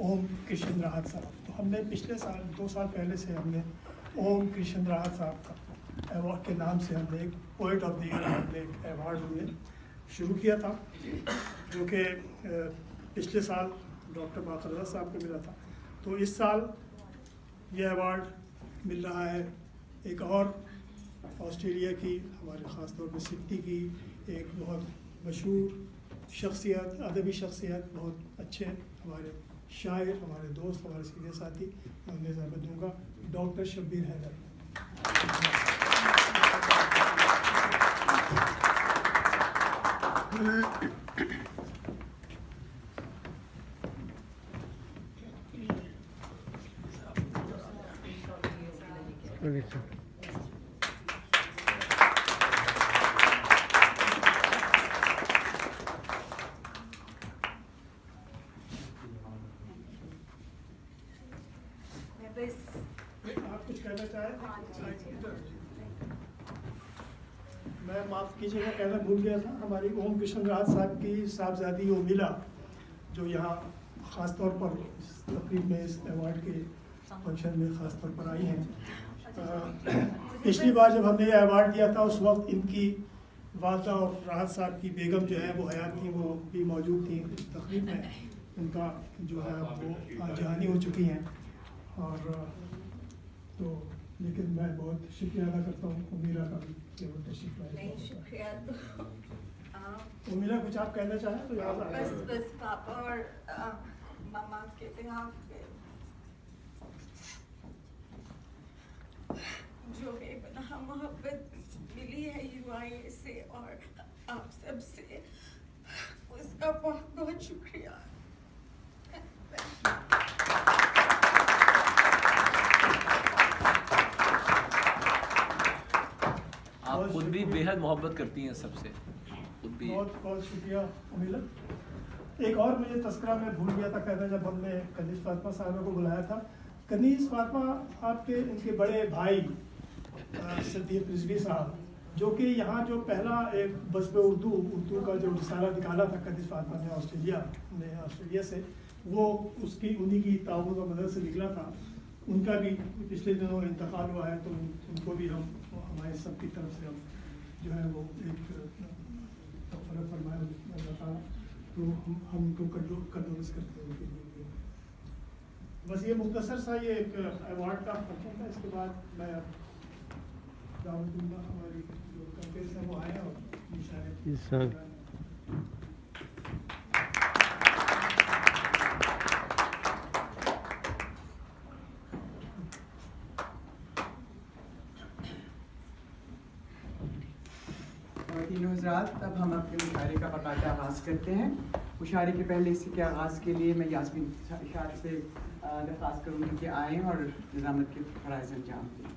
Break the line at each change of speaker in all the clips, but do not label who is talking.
ओम कृष्ण राहत साहब। तो हमने पिछले साल 2 साल पहले से हमने ओम कृष्ण राहत साहब का अवार्ड के नाम से हमने एक पोइट ऑफ द ईयर हमने एक अवार्ड हमने शुरू किया था, जो कि पिछले साल डॉक्टर बाखरदा साहब को मिला था। तो इस साल ये अवार्ड मिल रहा है एक और ऑस्ट्रेलिया की, हमारे ख़ास तौर पर सिडनी की एक बहुत मशहूर शख्सियत, अदबी शख्सियत, बहुत अच्छे हमारे शायर, हमारे दोस्त, हमारे सीनियर साथी, मैं उन्हें ज़्यादा दूँगा, डॉक्टर शब्बीर हैदर। आप कुछ कहना चाहें? मैं माफ़ कीजिएगा, कहना भूल गया था, हमारी ओम कृष्ण राहत साहब की साहबजादी उर्मिला जो यहाँ ख़ास तौर पर इस तकरीब में, इस अवार्ड के फंक्शन में ख़ास तौर पर आई हैं। पिछली बार जब हमने ये अवार्ड दिया था उस वक्त इनकी वालदा और राहत साहब की बेगम जो है वो हयात थी, वो भी मौजूद थी इस तकरीब में। उनका जो है वो जहानी हो चुकी हैं और तो लेकिन मैं बहुत शुक्रिया अदा करता हूँ उमीरा का भी कि वो तशरीफ लाए।
शुक्रिया। तो
उमीरा कुछ आप कहना चाहें तो याद आए?
बस पापा और मामा के बिहाफ पे जो बेपनाह मोहब्बत मिली है UIA से और आप सब से, उसका बहुत बहुत शुक्रिया।
आप खुद भी बेहद मोहब्बत करती हैं सबसे, खुद भी।
बहुत बहुत शुक्रिया उमीला। एक और मुझे तस्करा में भूल गया था कहना, जब हमने कनीज़ फातिमा साहबा को बुलाया था, कनीज़ फातिमा आपके इनके बड़े भाई सदीक रिजवी साहब, जो कि यहाँ जो पहला एक बस्बे उर्दू का जो रिसाला निकाला था कनीज़ फातिमा ने ऑस्ट्रेलिया से, वो उसकी उन्हीं की ताउन का मदद से निकला था। उनका भी पिछले दिनों इंतकाल हुआ है, तो उनको भी हम हमारे सब की तरफ से हम जो है वो एक फर्क फरमाया, तो हम उनको कंडोलेंस करते हैं उनके लिए। बस ये मुख्तसर सा ये एक अवार्ड का फंक्शन था। इसके बाद मैं दावत दूंगा हमारी जो कंपेस है वो आए और
हज़रात, अब हम अपने मुशायरे का बाकायदा आगाज़ करते हैं। मुशायरे के पहले इसी के आगाज़ के लिए मैं यास्मीन इशार से दरख्वास्त करूँगी कि आएँ और निज़ामत के फ़राइज़ अंजाम दें।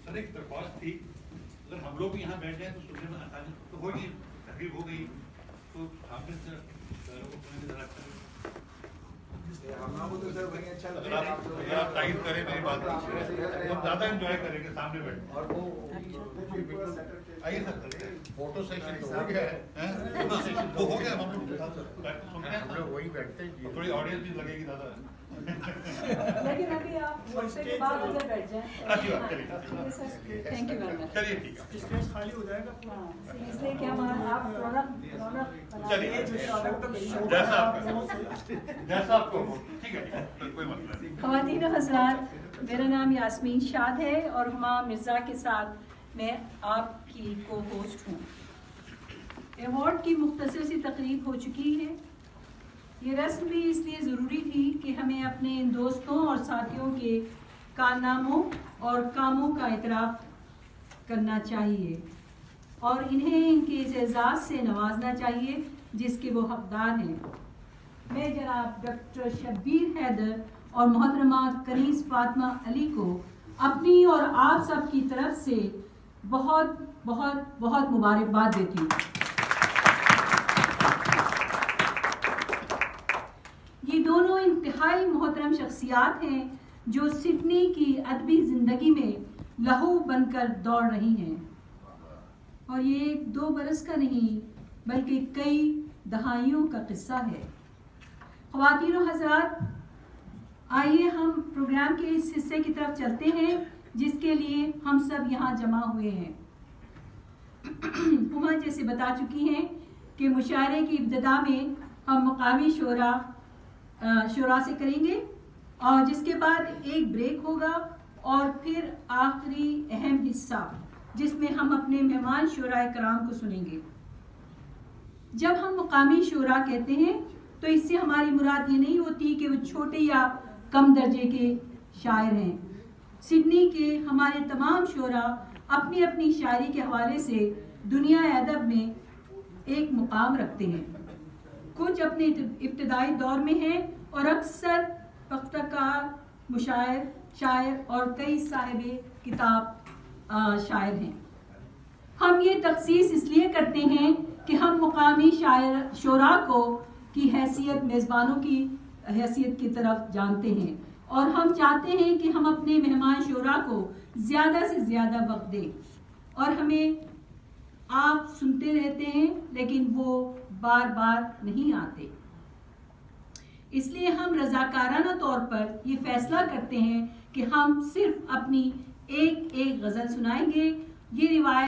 सर एक दरख्वास्त थी, अगर हम लोग यहाँ बैठ जाए तो सुनने में आसानी तो होगी, तकलीफ हो गई तो हाफिज़ सर
हम लोगों को तो सर वही अच्छा
अगर आप तारीफ करें मेरी बात, हम ज़्यादा एंजॉय करेंगे सामने बैठ। और वो आइए सर, फोटो सेशन तो हो गया है, वो हो गया, हम लोग सुनते हैं, हम लोग वही बैठते हैं, थोड़ी ऑडियंस भी लगेगी ज़्यादा।
लेकिन अभी आप मोर्चे के बाद उधर बैठ जाएं।
अच्छी बात, चलिए
थैंक यू वेरी मच।
चलिए ठीक है,
स्टेज खाली हो जाएगा।
इसलिए कि हमारा आप रौनक
चलिए जैसा आपको ठीक है, कोई मसला नहीं।
ख़वातीन और हज़रात, मेरा नाम यास्मीन शाद है और हुमा मिर्ज़ा के साथ मैं आपकी को होस्ट हूँ। अवार्ड की मुख्तसर सी तकरीब हो चुकी है। ये रस्म भी इसलिए ज़रूरी थी कि हमें अपने इन दोस्तों और साथियों के कारनामों और कामों का इतराफ़ करना चाहिए और इन्हें इनके इस एज़ाज़ से नवाजना चाहिए जिसके वो हकदार हैं। मैं जनाब डॉक्टर शब्बीर हैदर और मोहतरमा कनीज़ फातिमा अली को अपनी और आप सब की तरफ से बहुत बहुत बहुत मुबारकबाद देती हूँ। ये दोनों इंतहाई मोहतरम शख्सियात हैं जो सिडनी की अदबी ज़िंदगी में लहू बनकर दौड़ रही हैं और ये 2 बरस का नहीं बल्कि कई दहाइयों का किस्सा है। ख़वातीन और हज़रात, आइए हम प्रोग्राम के इस हिस्से की तरफ चलते हैं जिसके लिए हम सब यहाँ जमा हुए हैं। हुमा जैसे बता चुकी हैं कि मुशायरे की इब्तिदा में हम मकामी शोरा से करेंगे और जिसके बाद एक ब्रेक होगा और फिर आखिरी अहम हिस्सा जिसमें हम अपने मेहमान शोरा कराम को सुनेंगे। जब हम मकामी शोरा कहते हैं तो इससे हमारी मुराद ये नहीं होती कि वो छोटे या कम दर्जे के शायर हैं। सिडनी के हमारे तमाम शोरा अपनी अपनी शायरी के हवाले से दुनिया अदब में एक मुकाम रखते हैं। कुछ अपने इब्तिदाई दौर में हैं और अक्सर पख्तकार, मुशायर, शायर और कई साहिब किताब शायर हैं। हम ये तखसीस इसलिए करते हैं कि हम मुकामी शोरा को की हैसियत मेज़बानों की हैसियत की तरफ जानते हैं और हम चाहते हैं कि हम अपने मेहमान शोरा को ज़्यादा से ज़्यादा वक्त दें। और हमें आप सुनते रहते हैं लेकिन वो बार बार नहीं आते, इसलिए हम रज़ाकाराना तौर पर ये फैसला करते हैं कि हम सिर्फ अपनी एक गज़ल सुनाएंगे। ये रिवायत